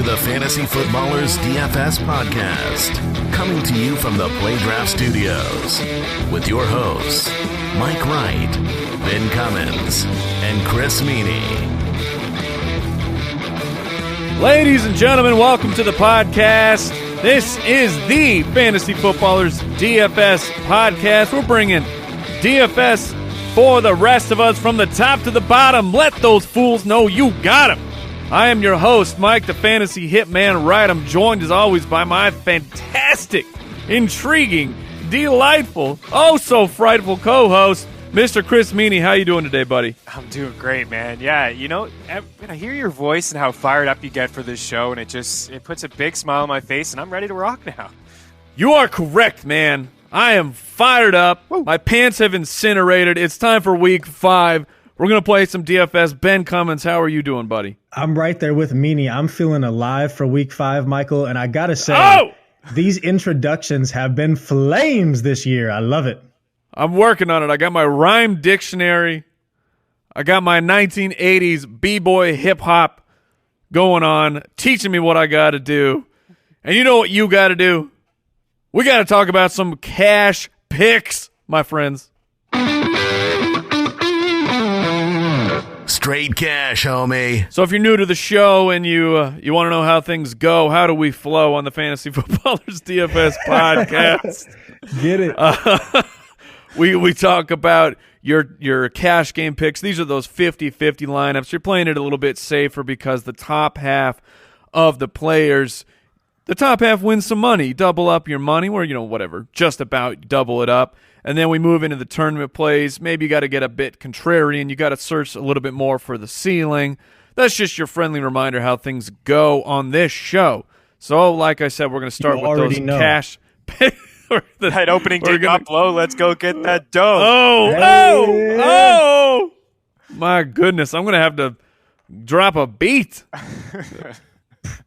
to the Fantasy Footballers DFS Podcast, coming to you from the Play Draft Studios with your hosts, Mike Wright, Ben Cummins, and Chris Meaney. Ladies and gentlemen, welcome to the podcast. This is the Fantasy Footballers DFS Podcast. We're bringing DFS for the rest of us from the top to the bottom. Let those fools know you got them. I am your host, Mike, the Fantasy Hitman Wright. I'm joined as always by my fantastic, intriguing, delightful, oh so frightful co-host, Mr. Chris Meaney. How you doing today, buddy? I'm doing great, man. Yeah, you know, I hear your voice and how fired up you get for this show, and it puts a big smile on my face, and I'm ready to rock now. You are correct, man. I am fired up. Woo. My pants have incinerated. It's time for week 5. We're going to play some DFS. Ben Cummins, how are you doing, buddy? I'm right there with Meaney. I'm feeling alive for week 5, Michael, and I got to say, these introductions have been flames this year. I love it. I'm working on it. I got my rhyme dictionary. I got my 1980s b-boy hip-hop going on, teaching me what I got to do. And you know what you got to do? We got to talk about some cash picks, my friends. Straight cash, homie. So if you're new to the show and you want to know how things go, how do we flow on the Fantasy Footballers DFS Podcast? Get it. We talk about your cash game picks. These are those 50-50 lineups. You're playing it a little bit safer because the top half of the players, the top half wins some money. Double up your money, or, whatever, just about double it up. And then we move into the tournament plays. Maybe you got to get a bit contrarian. You got to search a little bit more for the ceiling. That's just your friendly reminder how things go on this show. So, like I said, we're going to start with those cash picks. That opening take up low. Let's go get that dough. Oh! My goodness. I'm going to have to drop a beat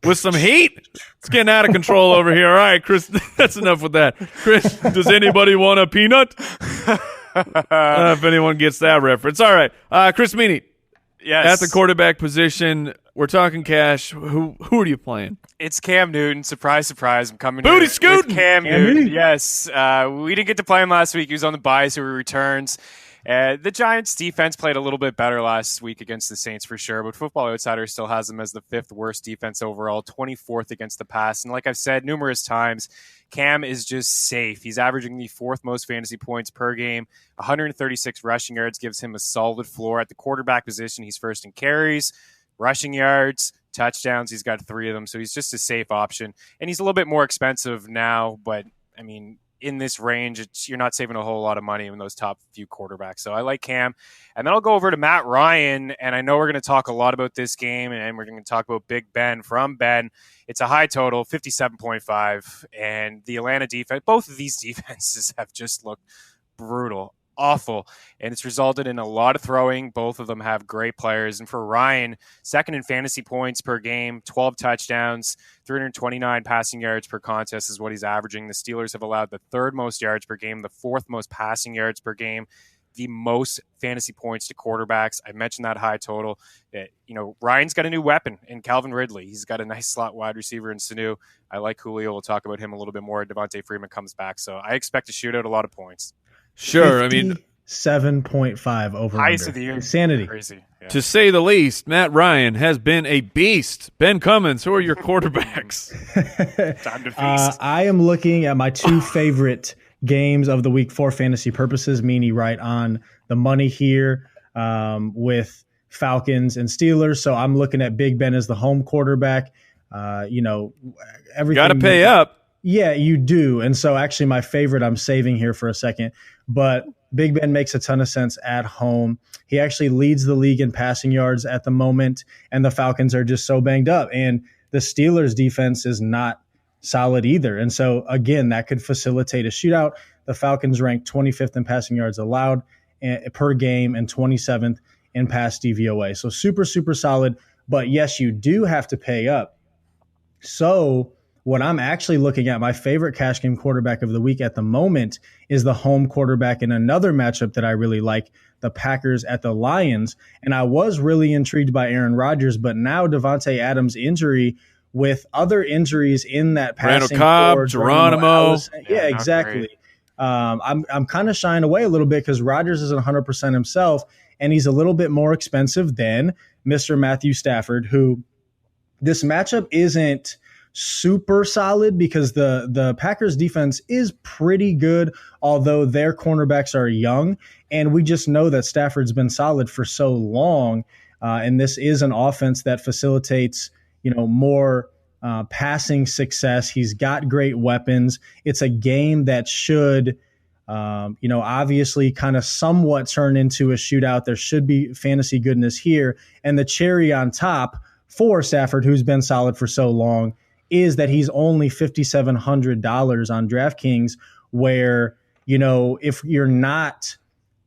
with some heat. It's getting out of control over here. All right, Chris, that's enough with that. Chris, does anybody want a peanut? If anyone gets that reference. All right. Chris Meaney. Yes. At the quarterback position, we're talking cash. Who are you playing? It's Cam Newton. Surprise, surprise. I'm coming Booty here scooting. with Cam Newton. Yes. We didn't get to play him last week. He was on the bye, so he returns. The Giants' defense played a little bit better last week against the Saints for sure, but Football Outsider still has them as the 5th worst defense overall, 24th against the pass. And like I've said numerous times, Cam is just safe. He's averaging the 4th most fantasy points per game. 136 rushing yards gives him a solid floor. At the quarterback position, he's first in carries, rushing yards, touchdowns. He's got 3 of them, so he's just a safe option. And he's a little bit more expensive now, but, I mean, in this range, you're not saving a whole lot of money in those top few quarterbacks. So I like Cam. And then I'll go over to Matt Ryan, and I know we're going to talk a lot about this game, and we're going to talk about Big Ben from Ben. It's a high total, 57.5, and the Atlanta defense, both of these defenses have just looked brutal, awful, and it's resulted in a lot of throwing. Both of them have great players. And for Ryan, 2nd in fantasy points per game, 12 touchdowns, 329 passing yards per contest is what he's averaging. The Steelers have allowed the 3rd most yards per game, the 4th most passing yards per game, the most fantasy points to quarterbacks. I mentioned that high total. Ryan's got a new weapon in Calvin Ridley. He's got a nice slot wide receiver in Sanu. I like Julio. We'll talk about him a little bit more. Devontae Freeman comes back. So I expect to shoot out a lot of points. Sure. I mean, 7.5 over highest of the year. Insanity. Crazy. Yeah. To say the least, Matt Ryan has been a beast. Ben Cummins, who are your quarterbacks? Time to feast. I am looking at my 2 favorite games of the week for fantasy purposes. Meaney right on the money here with Falcons and Steelers. So I'm looking at Big Ben as the home quarterback. Everything. Got to pay up. Yeah, you do. And so actually my favorite I'm saving here for a second. But Big Ben makes a ton of sense at home. He actually leads the league in passing yards at the moment, and the Falcons are just so banged up. And the Steelers' defense is not solid either. And so, again, that could facilitate a shootout. The Falcons rank 25th in passing yards allowed per game and 27th in pass DVOA. So super, super solid. But, yes, you do have to pay up. So what I'm actually looking at, my favorite cash game quarterback of the week at the moment is the home quarterback in another matchup that I really like, the Packers at the Lions. And I was really intrigued by Aaron Rodgers, but now Devontae Adams' injury with other injuries in that passing Cobb, core, Geronimo. Yeah, exactly. I'm kind of shying away a little bit because Rodgers isn't 100% himself, and he's a little bit more expensive than Mr. Matthew Stafford, who this matchup isn't super solid because the Packers defense is pretty good, although their cornerbacks are young. And we just know that Stafford's been solid for so long. And this is an offense that facilitates, more passing success. He's got great weapons. It's a game that should, obviously kind of somewhat turn into a shootout. There should be fantasy goodness here. And the cherry on top for Stafford, who's been solid for so long, is that he's only $5,700 on DraftKings, where, if you're not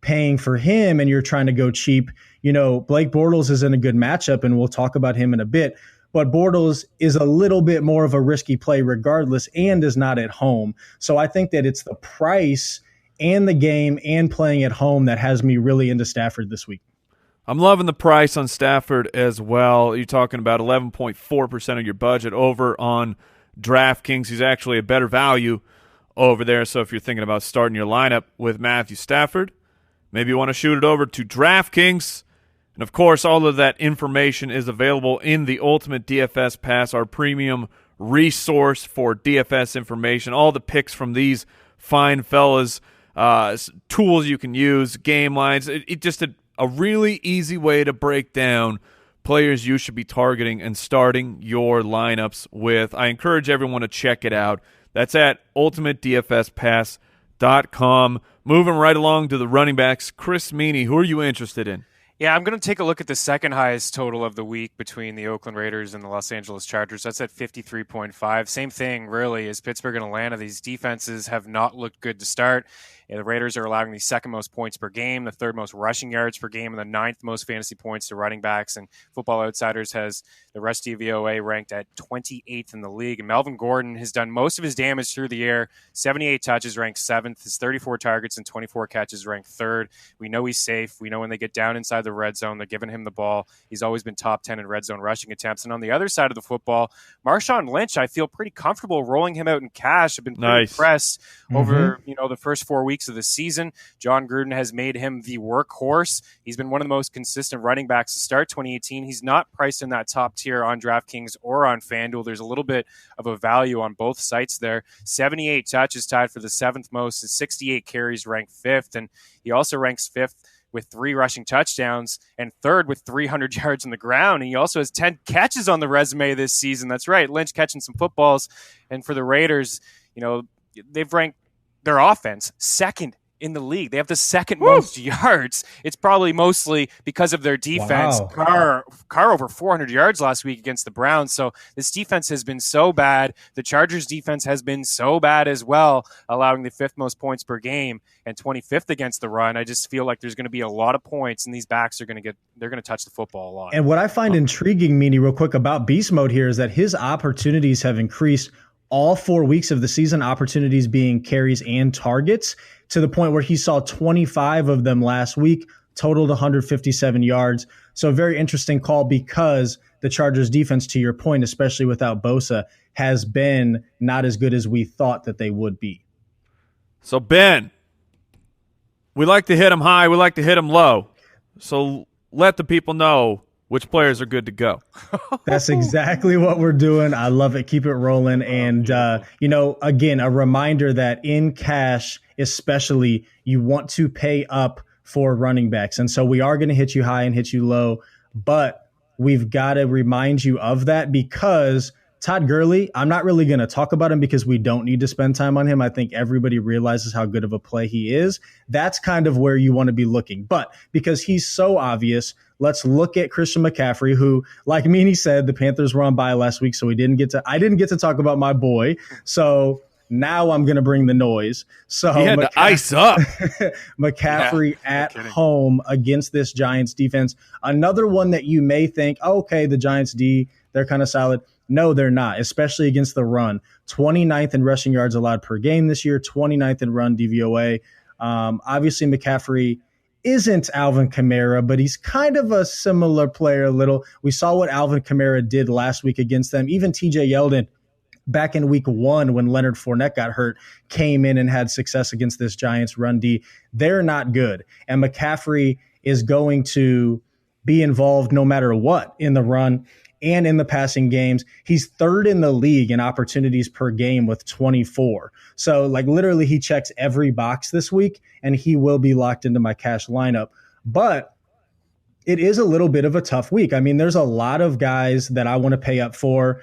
paying for him and you're trying to go cheap, Blake Bortles is in a good matchup, and we'll talk about him in a bit. But Bortles is a little bit more of a risky play regardless and is not at home. So I think that it's the price and the game and playing at home that has me really into Stafford this week. I'm loving the price on Stafford as well. You're talking about 11.4% of your budget over on DraftKings. He's actually a better value over there. So if you're thinking about starting your lineup with Matthew Stafford, maybe you want to shoot it over to DraftKings. And, of course, all of that information is available in the Ultimate DFS Pass, our premium resource for DFS information. All the picks from these fine fellas, tools you can use, game lines. It just a really easy way to break down players you should be targeting and starting your lineups with. I encourage everyone to check it out. That's at ultimatedfspass.com. Moving right along to the running backs. Chris Meaney, who are you interested in? Yeah, I'm going to take a look at the second highest total of the week between the Oakland Raiders and the Los Angeles Chargers. That's at 53.5. Same thing, really, as Pittsburgh and Atlanta. These defenses have not looked good to start. The Raiders are allowing the second most points per game, the third most rushing yards per game, and the ninth most fantasy points to running backs. And Football Outsiders has the rest of DVOA ranked at 28th in the league. And Melvin Gordon has done most of his damage through the air. 78 touches, ranked 7th. His 34 targets and 24 catches, ranked 3rd. We know he's safe. We know when they get down inside the red zone, they're giving him the ball. He's always been top 10 in red zone rushing attempts. And on the other side of the football, Marshawn Lynch, I feel pretty comfortable rolling him out in cash. I've been pretty impressed over the first 4 weeks of the season. John Gruden has made him the workhorse. He's been one of the most consistent running backs to start 2018. He's not priced in that top tier on DraftKings or on FanDuel. There's a little bit of a value on both sites there. 78 touches, tied for the 7th most. His 68 carries, ranked 5th. And he also ranks 5th with 3 rushing touchdowns and 3rd with 300 yards on the ground. And he also has 10 catches on the resume this season. That's right, Lynch catching some footballs. And for the Raiders, they've ranked their offense 2nd in the league. They have the 2nd most yards. It's probably mostly because of their defense. Wow. Carr over 400 yards last week against the Browns. So this defense has been so bad. The Chargers defense has been so bad as well, allowing the 5th most points per game and 25th against the run. I just feel like there's going to be a lot of points, and these backs are going to touch the football a lot. And what I find intriguing, Meaney, real quick about beast mode here is that his opportunities have increased all 4 weeks of the season, opportunities being carries and targets, to the point where he saw 25 of them last week, totaled 157 yards. So a very interesting call, because the Chargers defense, to your point, especially without Bosa, has been not as good as we thought that they would be. So, Ben, we like to hit them high, we like to hit them low. So let the people know which players are good to go. That's exactly what we're doing. I love it. Keep it rolling. And, again, a reminder that in cash, especially, you want to pay up for running backs. And so we are going to hit you high and hit you low, but we've got to remind you of that, because Todd Gurley, I'm not really going to talk about him because we don't need to spend time on him. I think everybody realizes how good of a play he is. That's kind of where you want to be looking. But because he's so obvious, let's look at Christian McCaffrey, who, like Meaney said, the Panthers were on bye last week, so I didn't get to talk about my boy. So now I'm going to bring the noise. So he had to ice up. McCaffrey at home against this Giants defense. Another one that you may think, okay, the Giants D, they're kind of solid. No, they're not, especially against the run. 29th in rushing yards allowed per game this year, 29th in run DVOA. Obviously, McCaffrey isn't Alvin Kamara, but he's kind of a similar player a little. We saw what Alvin Kamara did last week against them. Even TJ Yeldon, back in week 1 when Leonard Fournette got hurt, came in and had success against this Giants run D. They're not good. And McCaffrey is going to be involved no matter what in the run and in the passing games. He's 3rd in the league in opportunities per game with 24. So like literally he checks every box this week, and he will be locked into my cash lineup. But it is a little bit of a tough week. I mean, there's a lot of guys that I want to pay up for,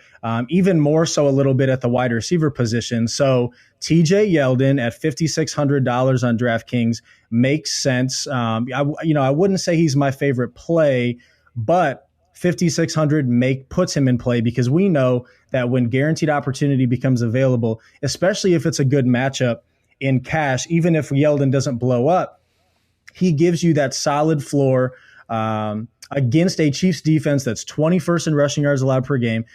even more so a little bit at the wide receiver position. So TJ Yeldon at $5,600 on DraftKings makes sense. I wouldn't say he's my favorite play, but 5,600 puts him in play, because we know that when guaranteed opportunity becomes available, especially if it's a good matchup in cash, even if Yeldon doesn't blow up, he gives you that solid floor against a Chiefs defense that's 21st in rushing yards allowed per game,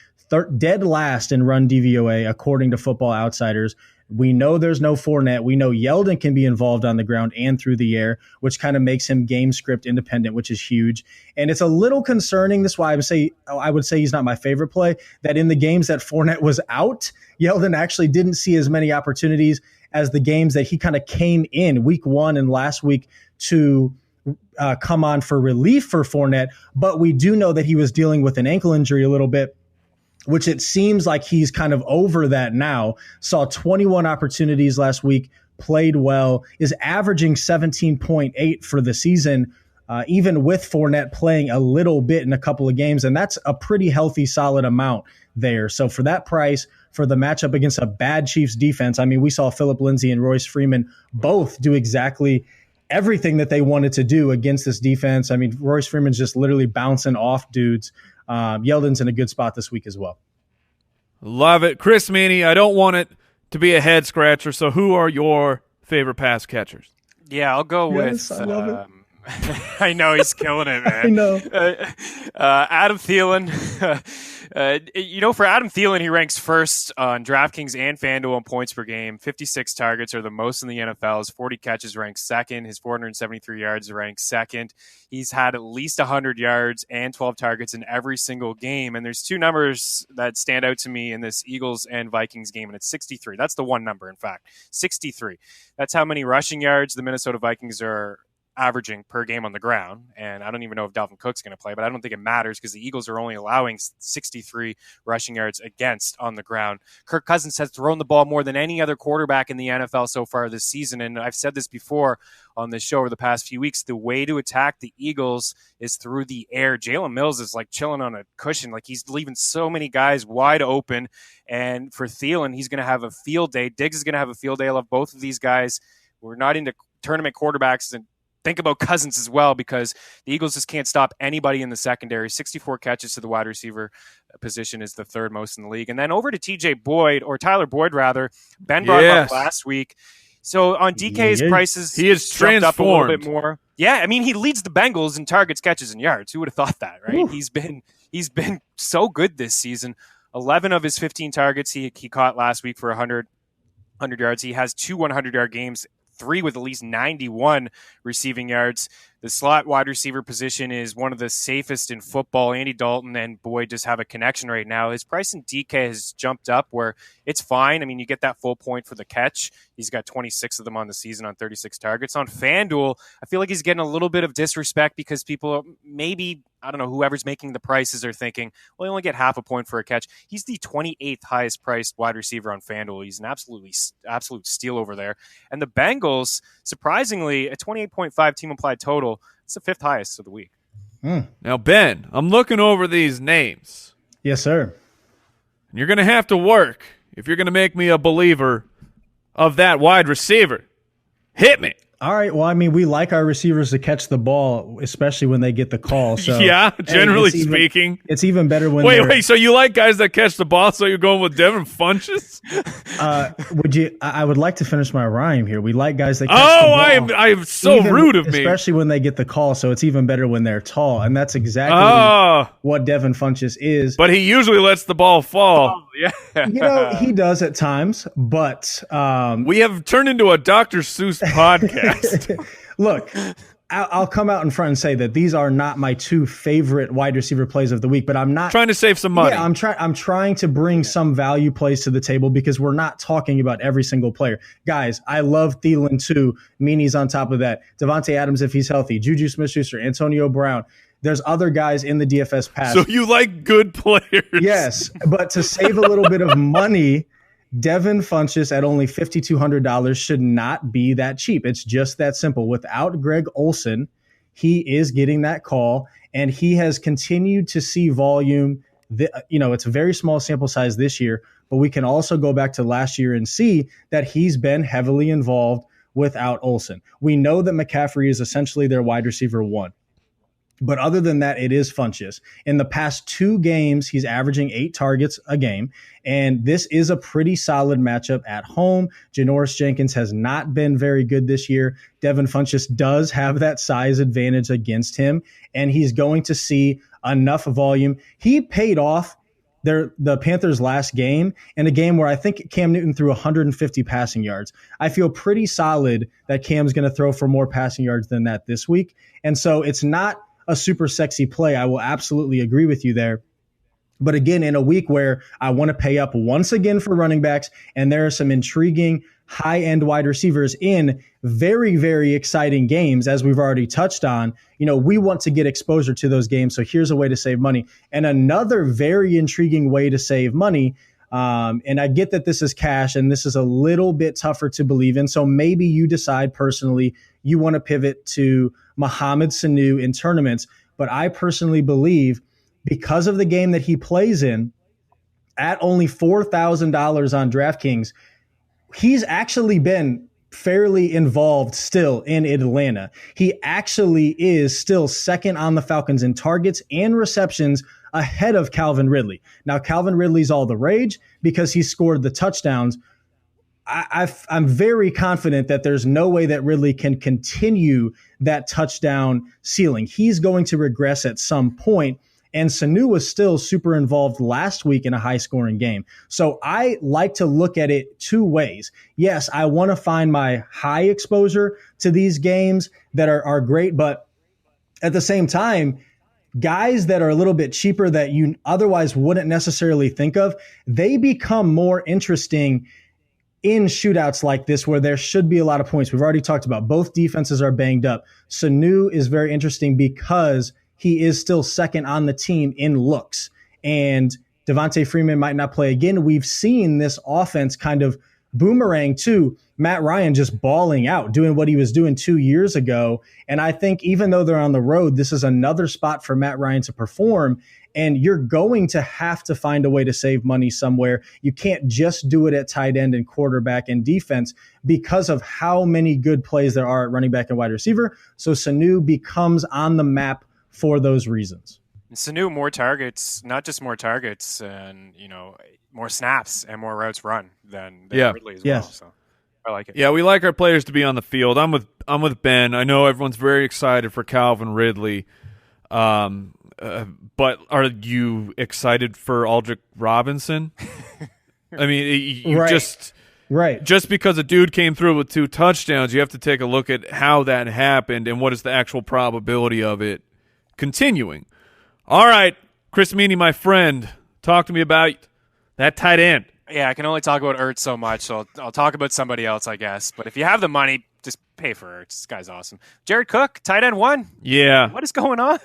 dead last in run DVOA, according to Football Outsiders. We know there's no Fournette. We know Yeldon can be involved on the ground and through the air, which kind of makes him game script independent, which is huge. And it's a little concerning. That's why I would say he's not my favorite play, that in the games that Fournette was out, Yeldon actually didn't see as many opportunities as the games that he kind of came in week 1 and last week to come on for relief for Fournette. But we do know that he was dealing with an ankle injury a little bit, which it seems like he's kind of over that now. Saw 21 opportunities last week, played well, is averaging 17.8 for the season, even with Fournette playing a little bit in a couple of games. And that's a pretty healthy, solid amount there. So for that price, for the matchup against a bad Chiefs defense, I mean, we saw Phillip Lindsay and Royce Freeman both do exactly everything that they wanted to do against this defense. I mean, Royce Freeman's just literally bouncing off dudes. Yeldon's in a good spot this week as well. Love it. Chris Meaney, I don't want it to be a head scratcher, so who are your favorite pass catchers? Yeah, I'll go with I love it. I know he's killing it, man. I know. Adam Thielen. For Adam Thielen, he ranks first on DraftKings and FanDuel in points per game. 56 targets are the most in the NFL. His 40 catches ranks second. His 473 yards ranks second. He's had at least 100 yards and 12 targets in every single game. And there's 2 numbers that stand out to me in this Eagles and Vikings game, and it's 63. That's the one number, in fact. 63. That's how many rushing yards the Minnesota Vikings are averaging per game on the ground. And I don't even know if Dalvin Cook's going to play, but I don't think it matters because the Eagles are only allowing 63 rushing yards against on the ground. Kirk Cousins has thrown the ball more than any other quarterback in the NFL so far this season. And I've said this before on this show over the past few weeks, the way to attack the Eagles is through the air. Jalen Mills is like chilling on a cushion. Like he's leaving so many guys wide open. And for Thielen, he's going to have a field day. Diggs is going to have a field day. I love both of these guys. We're not into tournament quarterbacks, and think about Cousins as well, because the Eagles just can't stop anybody in the secondary. 64 catches to the wide receiver position is the 3rd most in the league. And then over to Tyler Boyd, rather. Ben brought him up last week. So on DK's prices, he is jumped up a little bit transformed. more. Yeah, I mean, he leads the Bengals in targets, catches, and yards. Who would have thought that, right? Ooh. He's been so good this season. 11 of his 15 targets he caught last week for 100 yards. He has 2 100-yard games, 3 with at least 91 receiving yards. The slot wide receiver position is one of the safest in football. Andy Dalton and Boyd just have a connection right now. His price in DK has jumped up where it's fine. I mean, you get that full point for the catch. He's got 26 of them on the season on 36 targets. On FanDuel, I feel like he's getting a little bit of disrespect because people maybe, I don't know, whoever's making the prices are thinking, well, you only get half a point for a catch. He's the 28th highest priced wide receiver on FanDuel. He's an absolute steal over there. And the Bengals, surprisingly, a 28.5 team implied total. It's the 5th highest of the week. Now, Ben, I'm looking over these names. Yes, sir. You're going to have to work if you're going to make me a believer of that wide receiver. Hit me. All right. Well, I mean, we like our receivers to catch the ball, especially when they get the call. So yeah, generally speaking. It's even better when Wait, so you like guys that catch the ball, so you're going with Devin Funchess? I would like to finish my rhyme here. We like guys that catch the ball. I'm so rude of me. Especially when they get the call, so it's even better when they're tall. And that's exactly what Devin Funchess is. But he usually lets the ball fall. Yeah. He does at times, but we have turned into a Dr. Seuss podcast. Look, I'll come out in front and say that these are not my two favorite wide receiver plays of the week, but I'm not trying to save some money. Yeah, I'm trying to bring some value plays to the table because we're not talking about every single player. Guys, I love Thielen too. Meaney's on top of that. Devontae Adams if he's healthy. Juju Smith-Schuster, Antonio Brown. There's other guys in the DFS Pass. So you like good players. Yes, but to save a little bit of money, Devin Funchess at only $5,200 should not be that cheap. It's just that simple. Without Greg Olsen, he is getting that call, and he has continued to see volume. It's a very small sample size this year, but we can also go back to last year and see that he's been heavily involved without Olsen. We know that McCaffrey is essentially their wide receiver one. But other than that, it is Funchess. In the past 2 games, he's averaging 8 targets a game, and this is a pretty solid matchup at home. Janoris Jenkins has not been very good this year. Devin Funchess does have that size advantage against him, and he's going to see enough volume. He paid off the Panthers' last game in a game where I think Cam Newton threw 150 passing yards. I feel pretty solid that Cam's going to throw for more passing yards than that this week, and so it's not a super sexy play. I will absolutely agree with you there. But again, in a week where I want to pay up once again for running backs, and there are some intriguing high-end wide receivers in very, very exciting games, as we've already touched on, we want to get exposure to those games. So here's a way to save money. And another very intriguing way to save money, and I get that this is cash and this is a little bit tougher to believe in. So maybe you decide personally you want to pivot to Mohamed Sanu in tournaments. But I personally believe because of the game that he plays in at only $4,000 on DraftKings, he's actually been fairly involved still in Atlanta. He actually is still second on the Falcons in targets and receptions ahead of Calvin Ridley. Now, Calvin Ridley's all the rage because he scored the touchdowns. I'm very confident that there's no way that Ridley can continue that touchdown ceiling. He's going to regress at some point, and Sanu was still super involved last week in a high-scoring game. So I like to look at it 2 ways. Yes, I want to find my high exposure to these games that are great, but at the same time, guys that are a little bit cheaper that you otherwise wouldn't necessarily think of, they become more interesting in shootouts like this where there should be a lot of points. We've already talked about both defenses are banged up. Sanu is very interesting because he is still second on the team in looks. And Devontae Freeman might not play again. We've seen this offense kind of boomerang to Matt Ryan just balling out, doing what he was doing 2 years ago. And I think even though they're on the road, this is another spot for Matt Ryan to perform. And you're going to have to find a way to save money somewhere. You can't just do it at tight end and quarterback and defense because of how many good plays there are at running back and wide receiver. So Sanu becomes on the map for those reasons. Sanu, more targets, not just more targets and, more snaps and more routes run than Ridley as well. So I like it. Yeah, we like our players to be on the field. I'm with Ben. I know everyone's very excited for Calvin Ridley. But are you excited for Aldrick Robinson? I mean, just because a dude came through with 2 touchdowns, you have to take a look at how that happened and what is the actual probability of it continuing. All right, Chris Meaney, my friend, talk to me about that tight end. Yeah, I can only talk about Ertz so much, so I'll talk about somebody else, I guess. But if you have the money, just pay for Ertz. This guy's awesome. Jared Cook, tight end 1. Yeah. What is going on?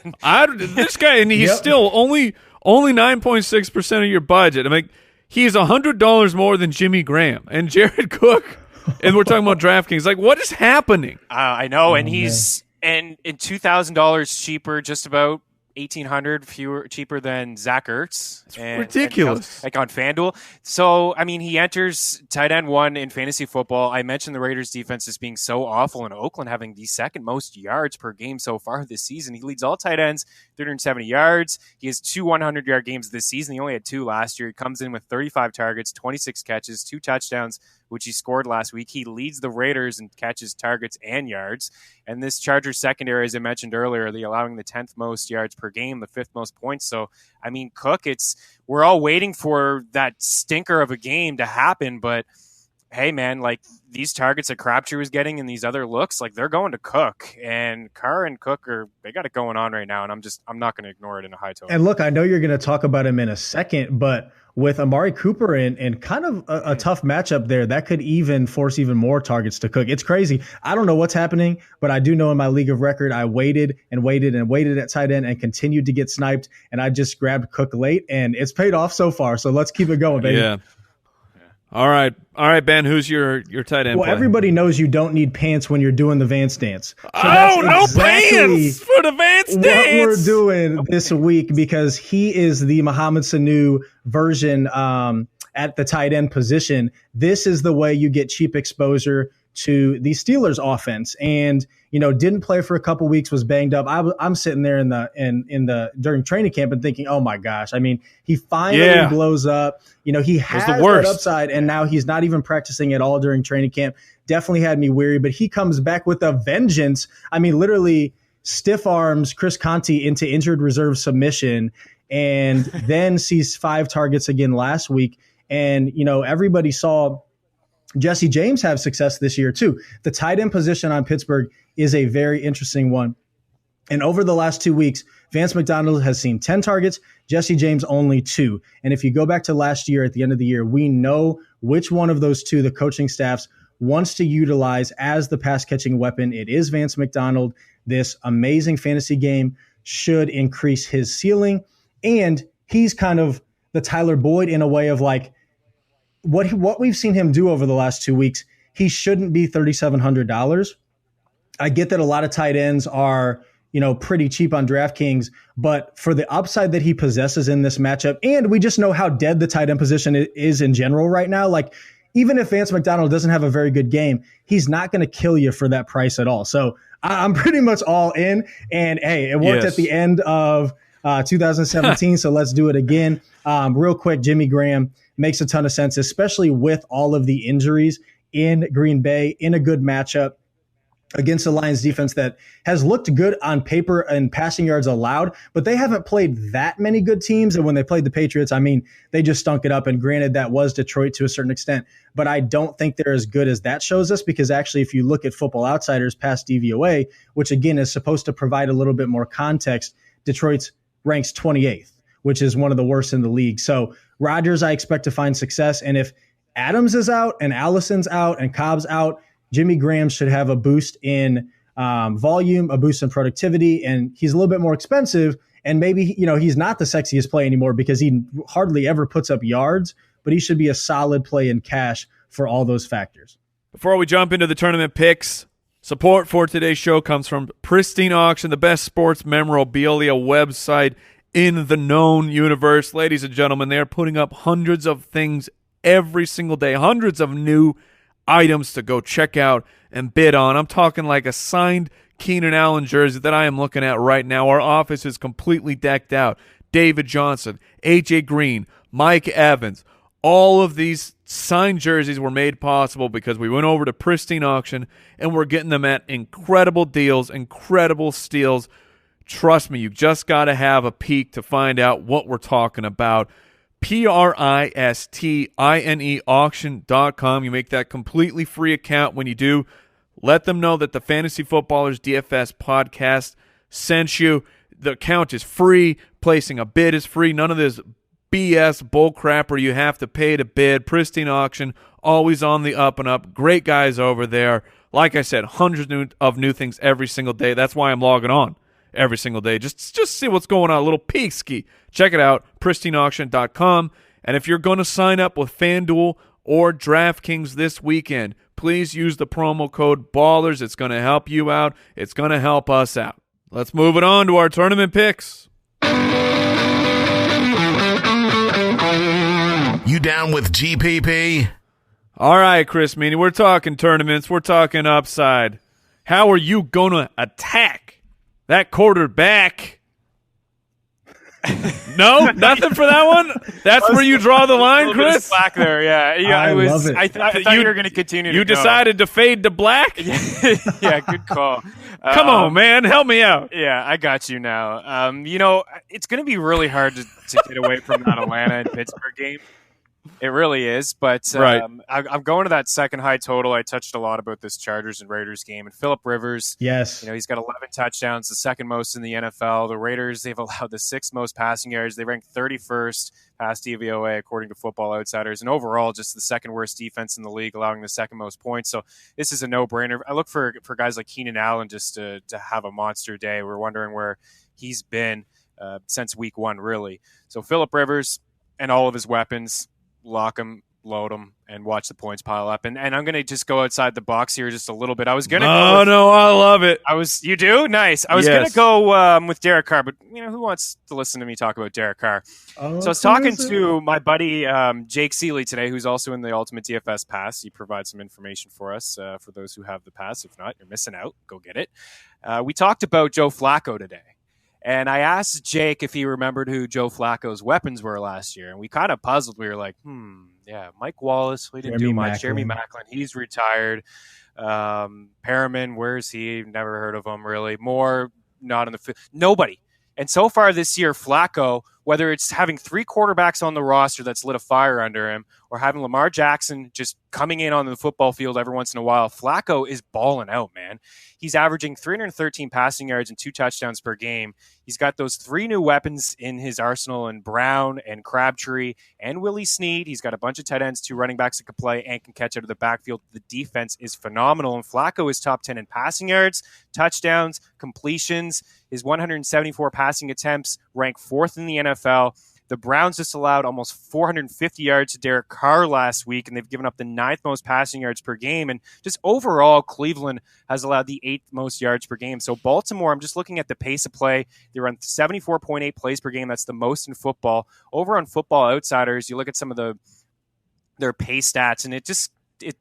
This guy, and he's still only 9.6% of your budget. I mean, he's $100 more than Jimmy Graham and Jared Cook. And we're talking about DraftKings. Like, what is happening? I know, and he's in $2,000 cheaper, just about $1,800 cheaper than Zach Ertz. It's ridiculous. Like on FanDuel. So, I mean, he enters tight end 1 in fantasy football. I mentioned the Raiders defense as being so awful, and Oakland having the second most yards per game so far this season. He leads all tight ends, 370 yards. He has 2 100-yard games this season. He only had 2 last year. He comes in with 35 targets, 26 catches, 2 touchdowns, which he scored last week. He leads the Raiders in catches, targets, and yards. And this Chargers secondary, as I mentioned earlier, they're allowing the 10th most yards per game, the 5th most points. So, I mean, Cook, we're all waiting for that stinker of a game to happen, but hey man, like these targets that Crabtree was getting and these other looks, like they're going to Cook, and Carr and Cook they got it going on right now, and I'm not going to ignore it in a high total. And look, I know you're going to talk about him in a second, but with Amari Cooper and kind of a tough matchup there, that could even force even more targets to Cook. It's crazy. I don't know what's happening, but I do know in my league of record, I waited and waited and waited at tight end and continued to get sniped, and I just grabbed Cook late, and it's paid off so far. So let's keep it going, baby. Yeah. All right, Ben. Who's your tight end? Well, play? Everybody knows you don't need pants when you're doing the Vance dance. So no pants for the Vance dance. What we're doing this week, because he is the Mohamed Sanu version at the tight end position. This is the way you get cheap exposure to the Steelers offense, and didn't play for a couple weeks, was banged up. I'm sitting there during training camp and thinking, oh my gosh, I mean, he finally blows up. He has that upside, and now he's not even practicing at all during training camp. Definitely had me weary, but he comes back with a vengeance. I mean, literally stiff arms Chris Conti into injured reserve submission, and then sees 5 targets again last week. And everybody saw Jesse James have success this year too. The tight end position on Pittsburgh is a very interesting one. And over the last 2 weeks, Vance McDonald has seen 10 targets, Jesse James only 2. And if you go back to last year at the end of the year, we know which one of those 2 the coaching staffs wants to utilize as the pass catching weapon. It is Vance McDonald. This amazing fantasy game should increase his ceiling. And he's kind of the Tyler Boyd in a way of like, what we've seen him do over the last 2 weeks, he shouldn't be $3,700. I get that a lot of tight ends are, pretty cheap on DraftKings, but for the upside that he possesses in this matchup, and we just know how dead the tight end position is in general right now. Like, even if Vance McDonald doesn't have a very good game, he's not going to kill you for that price at all. So I'm pretty much all in. And hey, it worked at the end of 2017, so let's do it again. Real quick, Jimmy Graham makes a ton of sense, especially with all of the injuries in Green Bay in a good matchup against the Lions defense that has looked good on paper and passing yards allowed, but they haven't played that many good teams. And when they played the Patriots, I mean, they just stunk it up. And granted, that was Detroit to a certain extent, but I don't think they're as good as that shows us, because actually, if you look at Football Outsiders past DVOA, which again is supposed to provide a little bit more context, Detroit's ranks 28th, which is one of the worst in the league. So Rodgers, I expect to find success. And if Adams is out and Allison's out and Cobb's out, Jimmy Graham should have a boost in volume, a boost in productivity, and he's a little bit more expensive. And maybe, he's not the sexiest play anymore because he hardly ever puts up yards, but he should be a solid play in cash for all those factors. Before we jump into the tournament picks, support for today's show comes from Pristine Auction, the best sports memorabilia website in the known universe. Ladies and gentlemen, they're putting up hundreds of things every single day, hundreds of new items to go check out and bid on. I'm talking like a signed Keenan Allen jersey that I am looking at right now. Our office is completely decked out. David Johnson, AJ Green, Mike Evans. All of these signed jerseys were made possible because we went over to Pristine Auction and we're getting them at incredible deals, incredible steals. Trust me, you just got to have a peek to find out what we're talking about. PRISTINE auction.com. You make that completely free account. When you do, let them know that the Fantasy Footballers DFS Podcast sent you. The account is free. Placing a bid is free. None of this BS bull crap where you have to pay to bid. Pristine Auction, always on the up and up. Great guys over there. Like I said, hundreds of new things every single day. That's why I'm logging on every single day. Just see what's going on. A little peek ski. Check it out, pristineauction.com. And if you're going to sign up with FanDuel or DraftKings this weekend, please use the promo code BALLERS. It's going to help you out. It's going to help us out. Let's move it on to our tournament picks. You down with GPP? All right, Chris Meaney, we're talking tournaments. We're talking upside. How are you going to attack that quarterback? No, nothing for that one. That's where you draw the line, Chris. Black there, yeah. I love it. I thought you were going to continue. You decided to fade to black. Yeah, good call. Come on, man, help me out. Yeah, I got you now. It's going to be really hard to get away from that Atlanta and Pittsburgh game. It really is, but Right. I'm going to that second high total. I touched a lot about this Chargers and Raiders game, and Phillip Rivers, Yes. he's got 11 touchdowns, the second most in the NFL. The Raiders, they've allowed the sixth most passing yards. They rank 31st pass DVOA according to Football Outsiders, and overall just the second worst defense in the league, allowing the second most points. So this is a no-brainer. I look for guys like Keenan Allen just to have a monster day. We're wondering where he's been since week one, really. So Phillip Rivers and all of his weapons, lock them, load them, and watch the points pile up. And I'm going to just go outside the box here just a little bit. I was going to I love it. You do? Nice. I was going to go with Derek Carr, but who wants to listen to me talk about Derek Carr? So I was talking to my buddy Jake Seeley today, who's also in the Ultimate DFS Pass. He provides some information for us for those who have the pass. If not, you're missing out. Go get it. We talked about Joe Flacco today. And I asked Jake if he remembered who Joe Flacco's weapons were last year. And we kind of puzzled. We were like, yeah, Mike Wallace, we didn't do much. Jeremy Maclin, he's retired. Perriman, where's he? Never heard of him, really. Moore, not in the field. Nobody. And so far this year, Flacco, whether it's having three quarterbacks on the roster that's lit a fire under him or having Lamar Jackson just coming in on the football field every once in a while, Flacco is balling out, man. He's averaging 313 passing yards and 2 touchdowns per game. He's got those 3 new weapons in his arsenal in Brown and Crabtree and Willie Snead. He's got a bunch of tight ends, 2 running backs that can play and can catch out of the backfield. The defense is phenomenal, and Flacco is top 10 in passing yards, touchdowns, completions. His 174 passing attempts rank 4th in the NFL. The Browns just allowed almost 450 yards to Derek Carr last week, and they've given up the 9th most passing yards per game. And just overall, Cleveland has allowed the 8th most yards per game. So Baltimore, I'm just looking at the pace of play. They run 74.8 plays per game. That's the most in football. Over on Football Outsiders, you look at some of their pace stats, and it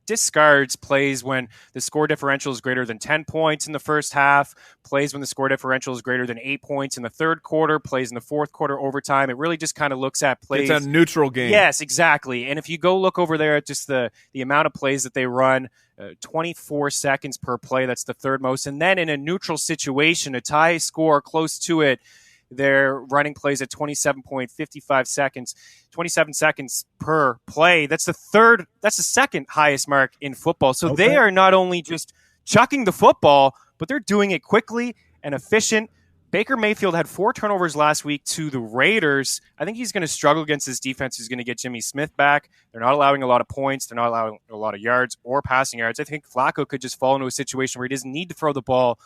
discards plays when the score differential is greater than 10 points in the first half, plays when the score differential is greater than 8 points in the third quarter, plays in the fourth quarter overtime. It really just kind of looks at plays. It's a neutral game. Yes, exactly. And if you go look over there at just the amount of plays that they run, 24 seconds per play, that's the third most. And then in a neutral situation, a tie score close to it, they're running plays at 27.55 seconds, 27 seconds per play. That's the second highest mark in football. So They are not only just chucking the football, but they're doing it quickly and efficient. Baker Mayfield had 4 turnovers last week to the Raiders. I think he's going to struggle against his defense. He's going to get Jimmy Smith back. They're not allowing a lot of points. They're not allowing a lot of yards or passing yards. I think Flacco could just fall into a situation where he doesn't need to throw the ball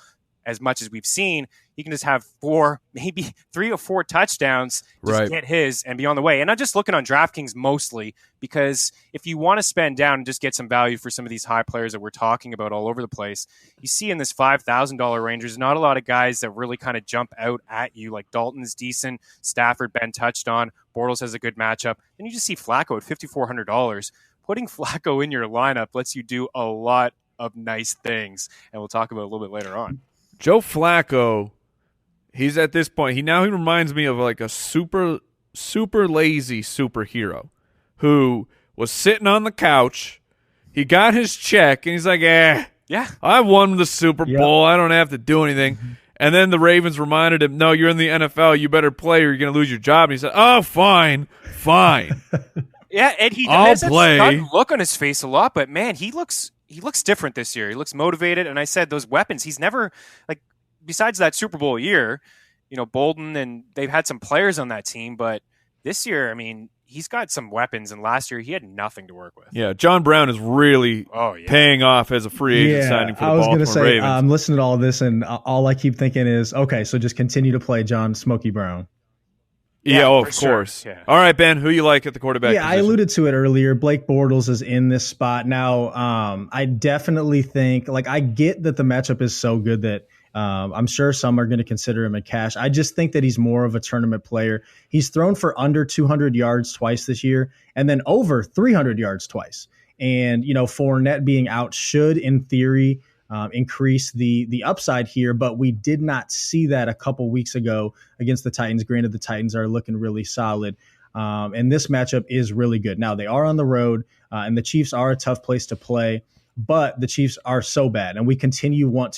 as much as we've seen. He can just have 4, maybe 3 or 4 touchdowns, get his and be on the way. And I'm just looking on DraftKings mostly because if you want to spend down and just get some value for some of these high players that we're talking about all over the place, you see in this $5,000 range, there's not a lot of guys that really kind of jump out at you. Like Dalton's decent, Stafford, Ben touched on, Bortles has a good matchup. And you just see Flacco at $5,400. Putting Flacco in your lineup lets you do a lot of nice things. And we'll talk about it a little bit later on. Joe Flacco, he's at this point, he reminds me of like a super lazy superhero who was sitting on the couch. He got his check, and he's like, yeah, I won the Super Bowl. I don't have to do anything. And then the Ravens reminded him, no, you're in the NFL. You better play or you're going to lose your job. And he said, oh, fine. Yeah, and he does have that look on his face a lot, but man, he looks different this year. He looks motivated. And I said those weapons, he's never, like, besides that Super Bowl year, Bolden, and they've had some players on that team. But this year, I mean, he's got some weapons. And last year, he had nothing to work with. Yeah, John Brown is really paying off as a free agent signing for the Baltimore Ravens. I'm listening to all of this, and all I keep thinking is, okay, so just continue to play John Smokey Brown. Yeah, of course. Sure. Yeah. All right, Ben, who you like at the quarterback position? I alluded to it earlier. Blake Bortles is in this spot. Now, I definitely think, I get that the matchup is so good that I'm sure some are going to consider him a cash. I just think that he's more of a tournament player. He's thrown for under 200 yards twice this year and then over 300 yards twice. And, Fournette being out should, in theory, increase the upside here, but we did not see that a couple weeks ago against the Titans. Granted, the Titans are looking really solid, and this matchup is really good. Now, they are on the road, and the Chiefs are a tough place to play, but the Chiefs are so bad, and we continue to want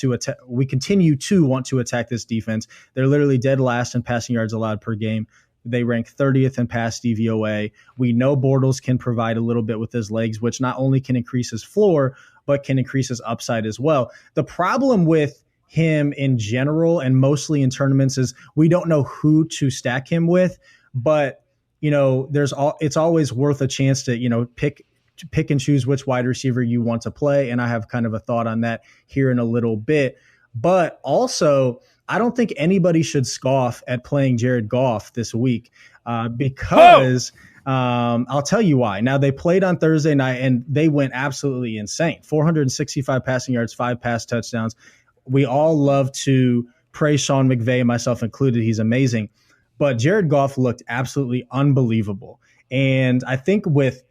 to attack this defense. They're literally dead last in passing yards allowed per game. They rank 30th in pass DVOA. We know Bortles can provide a little bit with his legs, which not only can increase his floor, but can increase his upside as well. The problem with him in general and mostly in tournaments is we don't know who to stack him with, but it's always worth a chance to, pick and choose which wide receiver you want to play. And I have kind of a thought on that here in a little bit. But also, I don't think anybody should scoff at playing Jared Goff this week because I'll tell you why. Now, they played on Thursday night and they went absolutely insane. 465 passing yards, 5 pass touchdowns. We all love to praise Sean McVay, myself included. He's amazing. But Jared Goff looked absolutely unbelievable. And I think with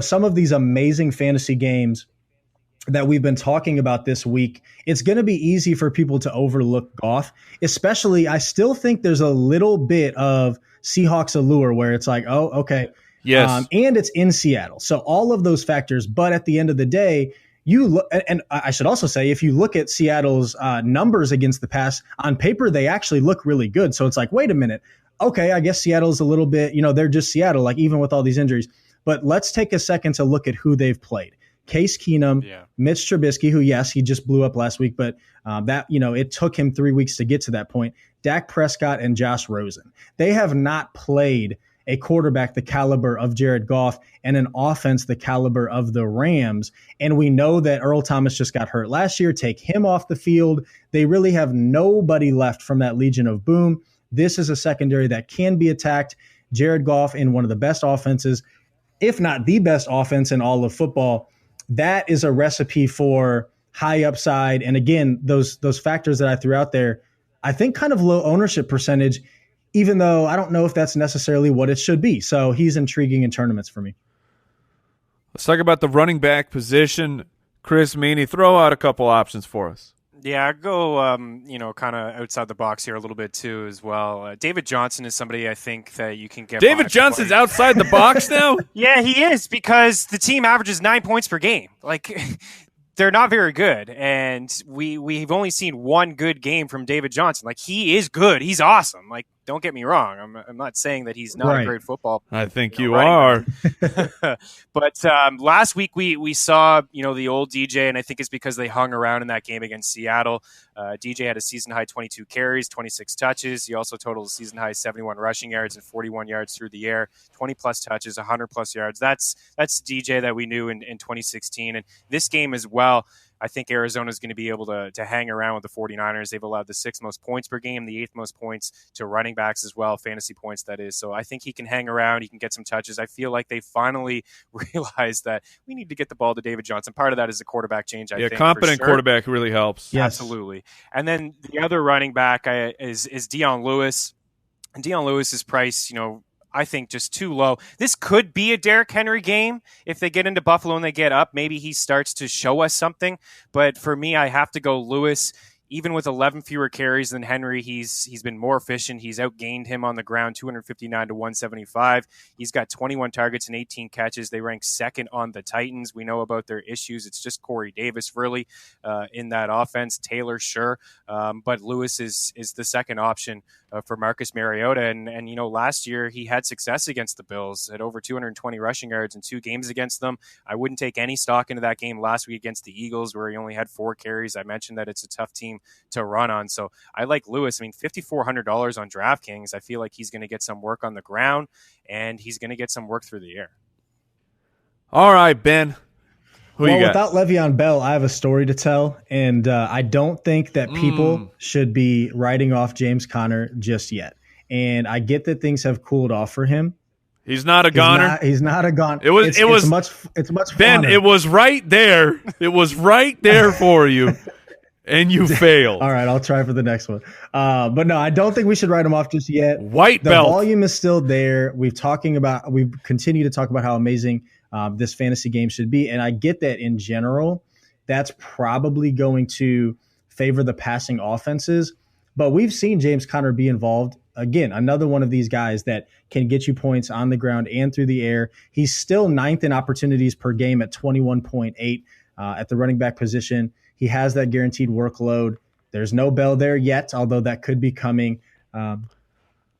some of these amazing fantasy games that we've been talking about this week, it's going to be easy for people to overlook Goff. Especially, I still think there's a little bit of Seahawks allure where it's like, oh, okay. Yes. And it's in Seattle. So all of those factors. But at the end of the day, you look, and I should also say, if you look at Seattle's numbers against the pass, on paper, they actually look really good. So it's like, wait a minute. Okay, I guess Seattle's a little bit, they're just Seattle, like even with all these injuries. But let's take a second to look at who they've played. Case Keenum, Mitch Trubisky, who, yes, he just blew up last week, but it took him 3 weeks to get to that point. Dak Prescott and Josh Rosen. They have not played a quarterback the caliber of Jared Goff and an offense the caliber of the Rams. And we know that Earl Thomas just got hurt last year. Take him off the field. They really have nobody left from that Legion of Boom. This is a secondary that can be attacked. Jared Goff in one of the best offenses, if not the best offense in all of football. That is a recipe for high upside. And again, those factors that I threw out there, I think kind of low ownership percentage, even though I don't know if that's necessarily what it should be. So he's intriguing in tournaments for me. Let's talk about the running back position. Chris Meaney, throw out a couple options for us. Yeah, I go, kind of outside the box here a little bit too as well. David Johnson is somebody I think that you can get. David Johnson's outside the box now? Yeah, he is, because the team averages 9 points per game. Like, they're not very good, and we've only seen one good game from David Johnson. Like, he is good. He's awesome. Like, don't get me wrong. I'm not saying that he's not a great football player. I think you are. But last week we saw, the old DJ, and I think it's because they hung around in that game against Seattle. DJ had a season-high 22 carries, 26 touches. He also totaled a season-high 71 rushing yards and 41 yards through the air, 20-plus touches, 100-plus yards. That's DJ that we knew in 2016. And this game as well, I think Arizona is going to be able to hang around with the 49ers. They've allowed the 6th most points per game, the 8th most points to running backs as well, fantasy points that is. So I think he can hang around. He can get some touches. I feel like they finally realized that we need to get the ball to David Johnson. Part of that is the quarterback change, I think. Yeah, competent quarterback really helps. Yes. Absolutely. And then the other running back is Deion Lewis. And Deion Lewis's price, I think just too low. This could be a Derrick Henry game. If they get into Buffalo and they get up, maybe he starts to show us something. But for me, I have to go Lewis. Even with 11 fewer carries than Henry, he's been more efficient. He's outgained him on the ground, 259 to 175. He's got 21 targets and 18 catches. They rank second on the Titans. We know about their issues. It's just Corey Davis really in that offense. Taylor, sure, but Lewis is the second option for Marcus Mariota. And last year he had success against the Bills, at over 220 rushing yards in 2 games against them. I wouldn't take any stock into that game last week against the Eagles, where he only had 4 carries. I mentioned that it's a tough team to run on. So I like Lewis. I mean, $5,400 on DraftKings. I feel like he's going to get some work on the ground, and he's going to get some work through the air. All right, Ben. Who you got? Without Le'Veon Bell, I have a story to tell, and I don't think that people should be writing off James Conner just yet. And I get that things have cooled off for him. He's not a goner. He's not a goner. It's much Ben, funner. it was right there. It was right there for you. And you failed. All right, I'll try for the next one. But no, I don't think we should write him off just yet. White the belt. The volume is still there. We've continued to talk about how amazing this fantasy game should be. And I get that in general, that's probably going to favor the passing offenses. But we've seen James Conner be involved. Again, another one of these guys that can get you points on the ground and through the air. He's still 9th in opportunities per game at 21.8 at the running back position. He has that guaranteed workload. There's no Bell there yet, although that could be coming.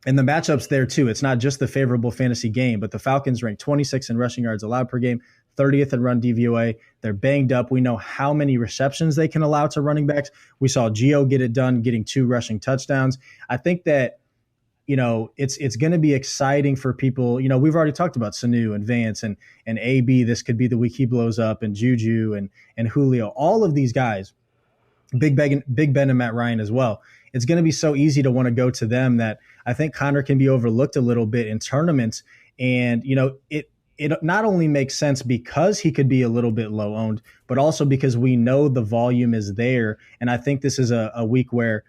And the matchups there too. It's not just the favorable fantasy game, but the Falcons rank 26 in rushing yards allowed per game, 30th in run DVOA. They're banged up. We know how many receptions they can allow to running backs. We saw Gio get it done, getting 2 rushing touchdowns. I think that, it's going to be exciting for people. We've already talked about Sanu and Vance and AB. This could be the week he blows up, and Juju and Julio. All of these guys, Big Ben and Matt Ryan as well. It's going to be so easy to want to go to them that I think Connor can be overlooked a little bit in tournaments. And, it not only makes sense because he could be a little bit low owned, but also because we know the volume is there. And I think this is a week where,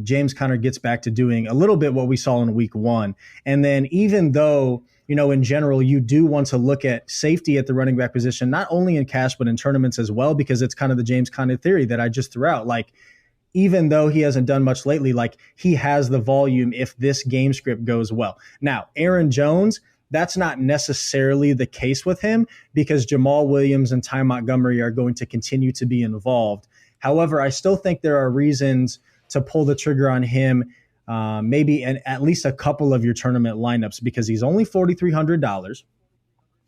James Conner gets back to doing a little bit what we saw in week 1. And then even though, in general, you do want to look at safety at the running back position, not only in cash, but in tournaments as well, because it's kind of the James Conner theory that I just threw out. Like, even though he hasn't done much lately, like he has the volume if this game script goes well. Now, Aaron Jones, that's not necessarily the case with him because Jamal Williams and Ty Montgomery are going to continue to be involved. However, I still think there are reasons to pull the trigger on him, maybe at least a couple of your tournament lineups, because he's only $4,300.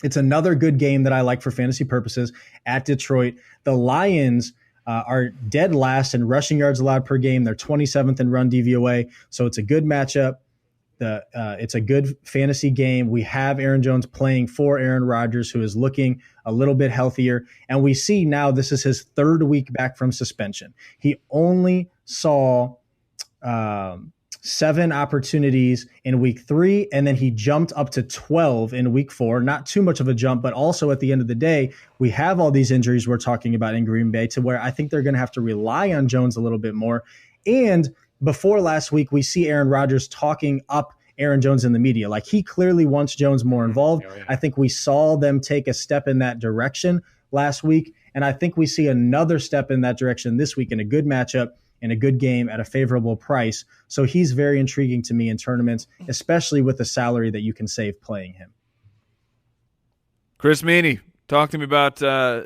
It's another good game that I like for fantasy purposes at Detroit. The Lions are dead last in rushing yards allowed per game. They're 27th in run DVOA, so it's a good matchup. It's a good fantasy game. We have Aaron Jones playing for Aaron Rodgers, who is looking a little bit healthier. And we see now this is his 3rd week back from suspension. He only saw 7 opportunities in week 3, and then he jumped up to 12 in week 4. Not too much of a jump, but also at the end of the day, we have all these injuries we're talking about in Green Bay to where I think they're going to have to rely on Jones a little bit more. And before last week, we see Aaron Rodgers talking up Aaron Jones in the media. Like, he clearly wants Jones more involved. Oh, yeah. I think we saw them take a step in that direction last week, and I think we see another step in that direction this week in a good matchup, in a good game at a favorable price. So he's very intriguing to me in tournaments, especially with the salary that you can save playing him. Chris Meaney, talk to me about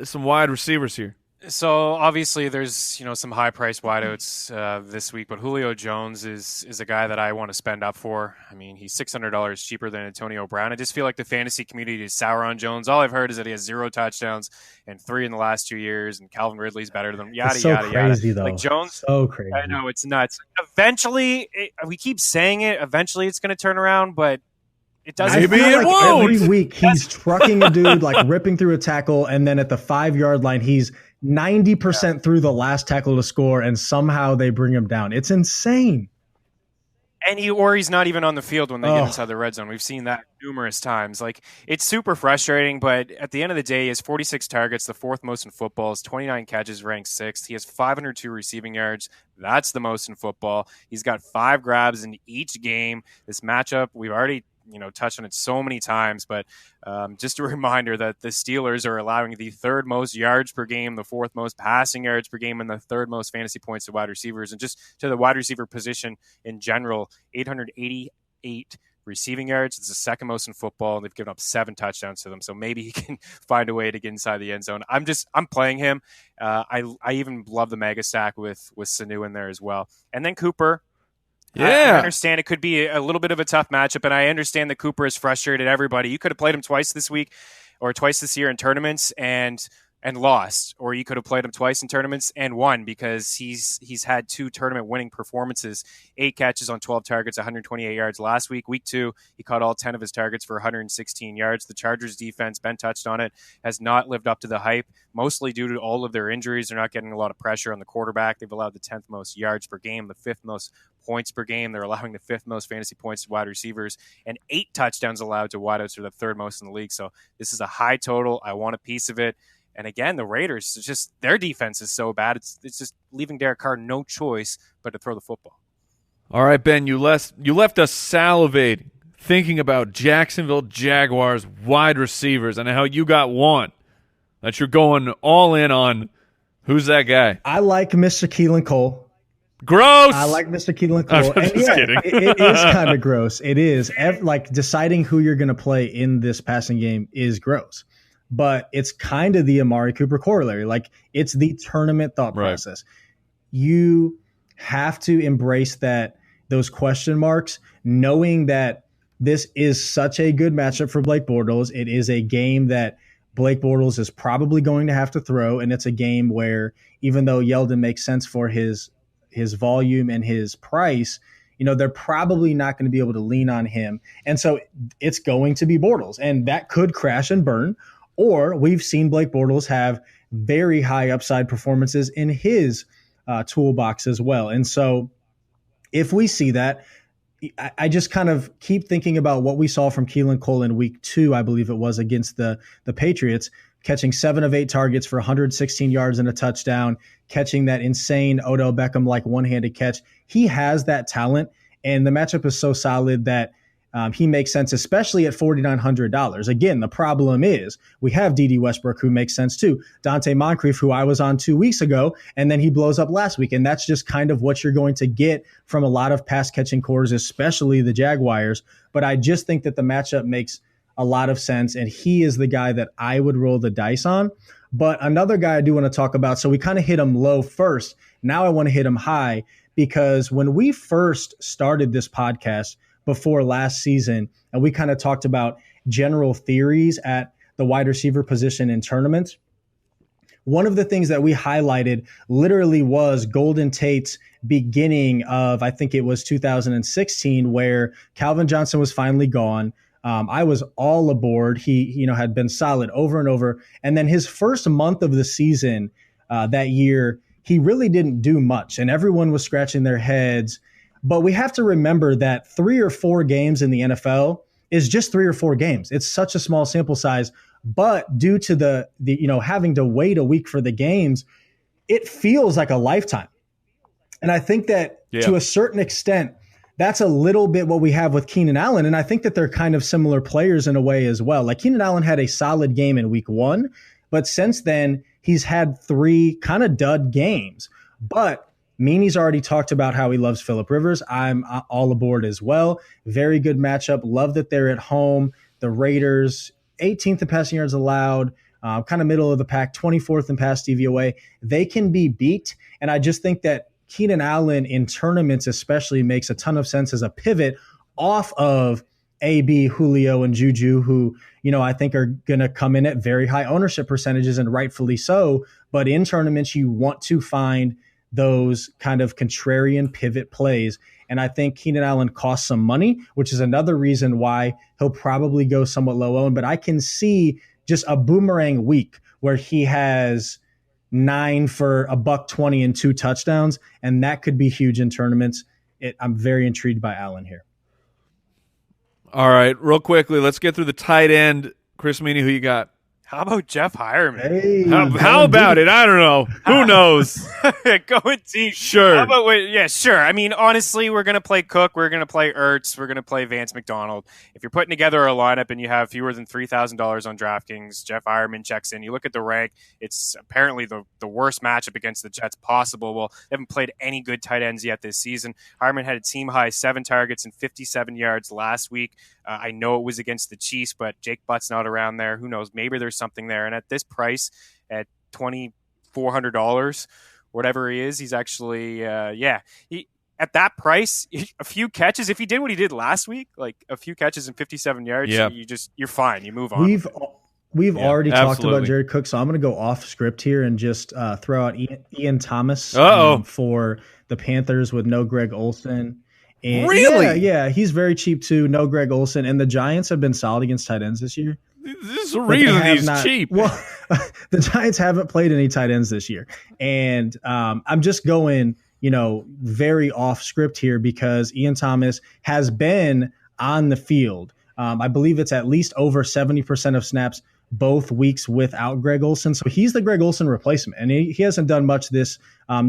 some wide receivers here. So obviously there's some high priced wideouts this week, but Julio Jones is a guy that I want to spend up for. I mean, he's $600 cheaper than Antonio Brown. I just feel like the fantasy community is sour on Jones. All I've heard is that he has 0 touchdowns and 3 in the last 2 years, and Calvin Ridley's better than yada it's so yada crazy, yada. Though. Like Jones, so crazy. I know it's nuts. Eventually, we keep saying it. Eventually, it's going to turn around, but it doesn't. Maybe it won't. Every week he's trucking a dude, like ripping through a tackle, and then at the 5-yard line, he's 90% through the last tackle to score, and somehow they bring him down. It's insane. And he's not even on the field when they get inside the red zone. We've seen that numerous times. Like, it's super frustrating, but at the end of the day, he has 46 targets, the 4th most in football. His 29 catches, ranked 6th. He has 502 receiving yards. That's the most in football. He's got 5 grabs in each game. This matchup, we've already touched on it so many times, but just a reminder that the Steelers are allowing the 3rd most yards per game, the 4th most passing yards per game, and the 3rd most fantasy points to wide receivers. And just to the wide receiver position in general, 888 receiving yards. It's the 2nd most in football. They've given up 7 touchdowns to them, so maybe he can find a way to get inside the end zone. I'm playing him. I even love the mega stack with Sanu in there as well. And then Cooper. Yeah. I understand it could be a little bit of a tough matchup, and I understand that Cooper has frustrated everybody. You could have played him twice this week or twice this year in tournaments and lost, or you could have played him twice in tournaments and won because he's had 2 tournament winning performances, 8 catches on 12 targets, 128 yards last week. Week 2, he caught all 10 of his targets for 116 yards. The Chargers defense, Ben touched on it, has not lived up to the hype, mostly due to all of their injuries. They're not getting a lot of pressure on the quarterback. They've allowed the 10th most yards per game, the 5th most points per game. They're allowing the 5th most fantasy points to wide receivers, and 8 touchdowns allowed to wideouts are the 3rd most in the league. So this is a high total. I want a piece of it. And again, the Raiders, it's just their defense is so bad. It's just leaving Derek Carr no choice but to throw the football. All right, Ben, you left us salivating, thinking about Jacksonville Jaguars wide receivers and how you got one that you're going all in on. Who's that guy? I like Mr. Keelan Cole. Gross. I like Mr. Keelan Cole. I'm just kidding. It is kind of gross. It is. Like, deciding who you're going to play in this passing game is gross. But it's kind of the Amari Cooper corollary. Like, it's the tournament thought process. You have to embrace that those question marks, knowing that this is such a good matchup for Blake Bortles. It is a game that Blake Bortles is probably going to have to throw, and it's a game where even though Yeldon makes sense for his volume and his price, they're probably not going to be able to lean on him. And so it's going to be Bortles, and that could crash and burn. Or we've seen Blake Bortles have very high upside performances in his toolbox as well. And so if we see that, I just kind of keep thinking about what we saw from Keelan Cole in week 2, I believe it was, against the Patriots, catching 7 of 8 targets for 116 yards and a touchdown, catching that insane Odell Beckham-like one-handed catch. He has that talent, and the matchup is so solid that he makes sense, especially at $4,900. Again, the problem is we have Dede Westbrook, who makes sense too. Dante Moncrief, who I was on 2 weeks ago, and then he blows up last week. And that's just kind of what you're going to get from a lot of pass-catching cores, especially the Jaguars. But I just think that the matchup makes a lot of sense, and he is the guy that I would roll the dice on. But another guy I do want to talk about, so we kind of hit him low first. Now I want to hit him high, because when we first started this podcast before last season, and we kind of talked about general theories at the wide receiver position in tournaments, one of the things that we highlighted literally was Golden Tate's beginning of, I think it was 2016, where Calvin Johnson was finally gone. I was all aboard. He had been solid over and over. And then his first month of the season that year, he really didn't do much, and everyone was scratching their heads. But we have to remember that 3 or 4 games in the NFL is just 3 or 4 games. It's such a small sample size. But due to the having to wait a week for the games, it feels like a lifetime. And I think that to a certain extent, that's a little bit what we have with Keenan Allen. And I think that they're kind of similar players in a way as well. Like Keenan Allen had a solid game in week 1, but since then he's had 3 kind of dud games. But Meaney's already talked about how he loves Phillip Rivers. I'm all aboard as well. Very good matchup. Love that they're at home. The Raiders, 18th in passing yards allowed, kind of middle of the pack, 24th in pass DVOA. They can be beat. And I just think that Keenan Allen in tournaments especially makes a ton of sense as a pivot off of AB, Julio, and Juju, who, I think are going to come in at very high ownership percentages, and rightfully so. But in tournaments, you want to find those kind of contrarian pivot plays. And I think Keenan Allen costs some money, which is another reason why he'll probably go somewhat low owned. But I can see just a boomerang week where he has 9 for $120 and 2 touchdowns, and that could be huge in tournaments. I'm very intrigued by Allen here. All right, real quickly, let's get through the tight end. Chris Meaney, who you got? How about Jeff Hireman? Hey, how about it? I don't know. Who knows? Going deep. Sure. How about, sure. I mean, honestly, we're going to play Cook. We're going to play Ertz. We're going to play Vance McDonald. If you're putting together a lineup and you have fewer than $3,000 on DraftKings, Jeff Hireman checks in. You look at the rank. It's apparently the worst matchup against the Jets possible. Well, they haven't played any good tight ends yet this season. Hireman had a team-high 7 targets and 57 yards last week. I know it was against the Chiefs, but Jake Butt's not around there. Who knows? Maybe there's something there. And at this price, at $2,400, whatever he is, he's actually, at that price, a few catches. If he did what he did last week, like a few catches and 57 yards, you're fine. You move on. We've already talked absolutely. about Jared Cook, so I'm going to go off script here and just throw out Ian Thomas for the Panthers with no Greg Olsen. And really? Yeah, he's very cheap too. No Greg Olsen, and the Giants have been solid against tight ends this year. This is the reason he's cheap. Well, the Giants haven't played any tight ends this year, and I'm just going, very off script here because Ian Thomas has been on the field. I believe it's at least over 70% of snaps both weeks without Greg Olsen. So he's the Greg Olsen replacement, and he hasn't done much this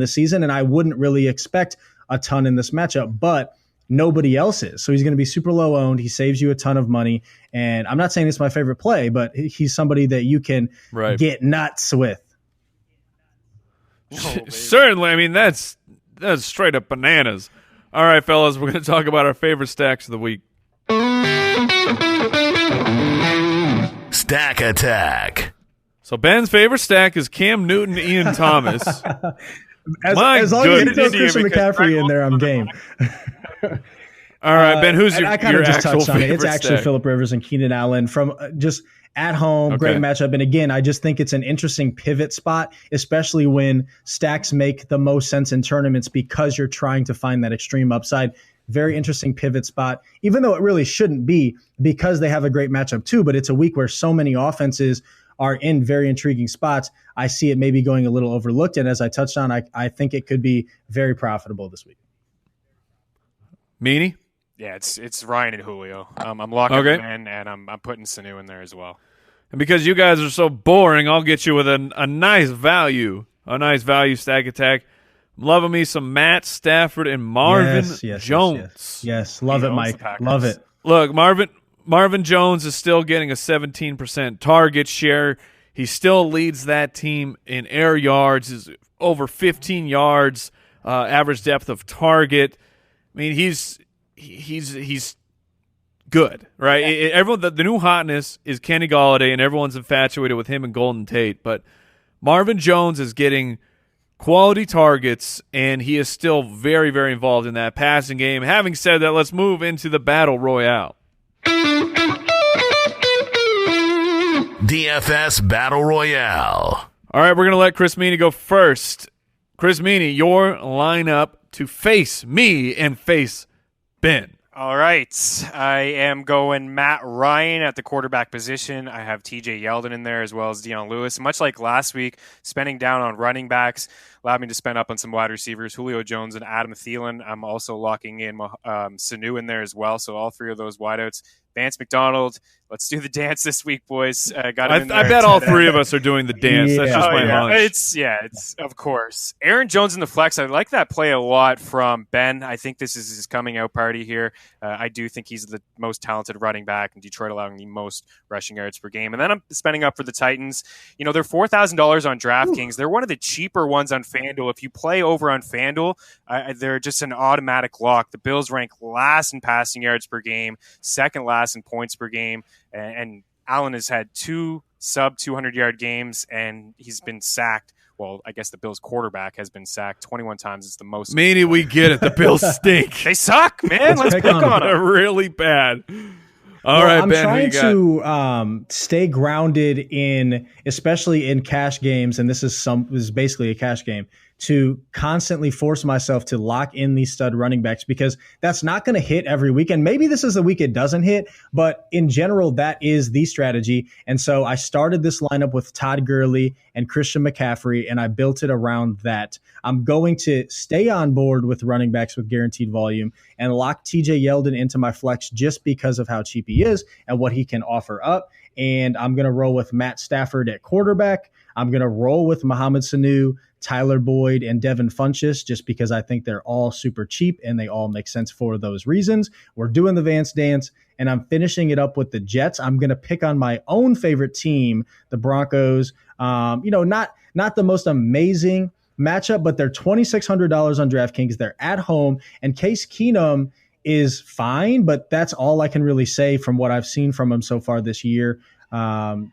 season, and I wouldn't really expect a ton in this matchup, but nobody else is. So he's going to be super low owned. He saves you a ton of money. And I'm not saying it's my favorite play, but he's somebody that you can get nuts with. Certainly. I mean, that's straight up bananas. All right, fellas, we're going to talk about our favorite stacks of the week. Stack Attack. So Ben's favorite stack is Cam Newton, Ian Thomas. As long as you throw Christian McCaffrey in there, I'm game. All right, Ben, who's I kind your of just actual touched on it. It's favorite actually stack? Phillip Rivers and Keenan Allen from just at home, great matchup. And again, I just think it's an interesting pivot spot, especially when stacks make the most sense in tournaments because you're trying to find that extreme upside. Very interesting pivot spot, even though it really shouldn't be because they have a great matchup too. But it's a week where so many offenses are in very intriguing spots. I see it maybe going a little overlooked. And as I touched on, I think it could be very profitable this week. Meaney? Yeah, it's Ryan and Julio. I'm locking them in, and I'm putting Sanu in there as well. And because you guys are so boring, I'll get you with a nice value stack attack. I'm loving me some Matt Stafford and Marvin Jones. Yes. Love it, Mike. Love it. Look, Marvin Jones is still getting a 17% target share. He still leads that team in air yards, is over 15 yards average depth of target. I mean, he's good, right? Everyone, the new hotness is Kenny Golladay, and everyone's infatuated with him and Golden Tate. But Marvin Jones is getting quality targets, and he is still very, very involved in that passing game. Having said that, let's move into the Battle Royale. DFS Battle Royale. All right, we're going to let Chris Meaney go first. Chris Meaney, your lineup to face me and face Ben. All right. I am going Matt Ryan at the quarterback position. I have TJ Yeldon in there as well as Deion Lewis. Much like last week, spending down on running backs allowed me to spend up on some wide receivers, Julio Jones and Adam Thielen. I'm also locking in Sanu in there as well. So all three of those wideouts. Vance McDonald, let's do the dance this week, boys. I bet all three of us are doing the dance. That's just my hunch. It's of course. Aaron Jones in the flex. I like that play a lot from Ben. I think this is his coming out party here. I do think he's the most talented running back in Detroit, allowing the most rushing yards per game. And then I'm spending up for the Titans. You know, they're $4,000 on DraftKings. They're one of the cheaper ones on FanDuel. If you play over on FanDuel, they're just an automatic lock. The Bills rank last in passing yards per game, second last in points per game, and Allen has had two sub 200-yard games, and he's been sacked. Well, I guess the Bills quarterback has been sacked 21 times. It's the most. Meaney, we get it. The Bills stink. They suck, man. Let's pick on them. They're really bad. All right, I'm Ben, trying to stay grounded especially in cash games, and this is basically a cash game, to constantly force myself to lock in these stud running backs because that's not going to hit every week. And maybe this is the week it doesn't hit, but in general, that is the strategy. And so I started this lineup with Todd Gurley and Christian McCaffrey, and I built it around that. I'm going to stay on board with running backs with guaranteed volume and lock TJ Yeldon into my flex just because of how cheap he is and what he can offer up. And I'm going to roll with Matt Stafford at quarterback. I'm going to roll with Mohamed Sanu, Tyler Boyd, and Devin Funchess just because I think they're all super cheap and they all make sense for those reasons. We're doing the Vance dance, and I'm finishing it up with the Jets. I'm going to pick on my own favorite team, the Broncos. Not the most amazing matchup, but they're $2,600 on DraftKings. They're at home, and Case Keenum is fine, but that's all I can really say from what I've seen from him so far this year.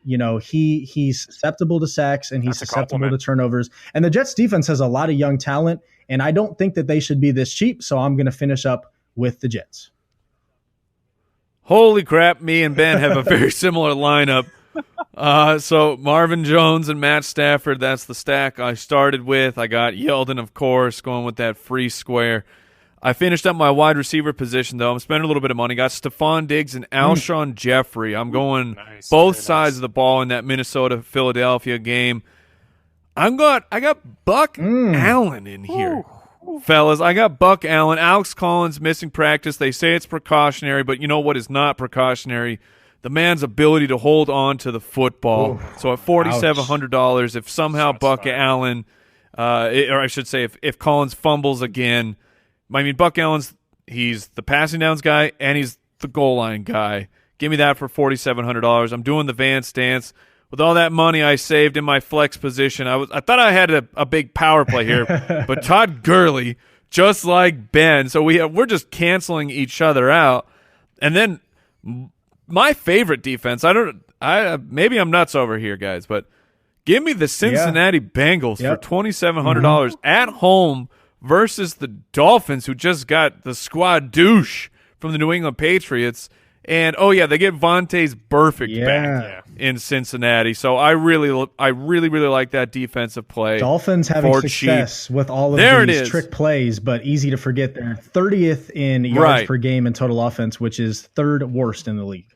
He's susceptible to sacks and he's susceptible to turnovers. And the Jets defense has a lot of young talent, and I don't think that they should be this cheap. So I'm going to finish up with the Jets. Holy crap. Me and Ben have a very similar lineup. So Marvin Jones and Matt Stafford, that's the stack I started with. I got Yeldon, of course, going with that free square. I finished up my wide receiver position, though. I'm spending a little bit of money. Got Stephon Diggs and Alshon Jeffrey. I'm going both sides of the ball in that Minnesota-Philadelphia game. I got Buck Allen in here, fellas. I got Buck Allen. Alex Collins missing practice. They say it's precautionary, but you know what is not precautionary? The man's ability to hold on to the football. So at $4,700, if somehow Buck Allen, or I should say if Collins fumbles again, I mean, Buck Allen's, he's the passing downs guy, and he's the goal line guy. Give me that for $4,700. I'm doing the Vance dance. With all that money I saved in my flex position, I thought I had a big power play here, but Todd Gurley, just like Ben, so we're just canceling each other out. And then my favorite defense, maybe I'm nuts over here, guys, but give me the Cincinnati Bengals for $2,700 at home versus the Dolphins, who just got the squad douche from the New England Patriots. And, they get Vontaze Burfict back in Cincinnati. So I really like that defensive play. Dolphins having success with all of these trick plays, but easy to forget they're 30th in yards per game and total offense, which is third worst in the league.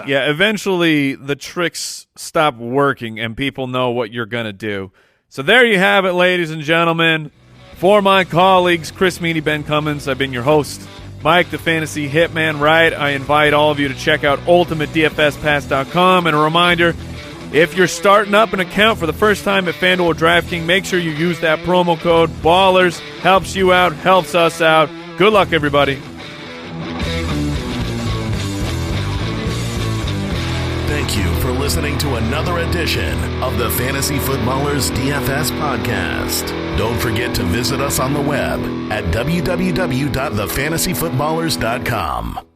Yeah, eventually the tricks stop working and people know what you're going to do. So there you have it, ladies and gentlemen. For my colleagues, Chris Meaney, Ben Cummins, I've been your host, Mike, the Fantasy Hitman, Wright. I invite all of you to check out ultimatedfspass.com. And a reminder, if you're starting up an account for the first time at FanDuel or DraftKings, make sure you use that promo code BALLERS. Helps you out, helps us out. Good luck, everybody. Thank you for listening to another edition of the Fantasy Footballers DFS Podcast. Don't forget to visit us on the web at www.thefantasyfootballers.com.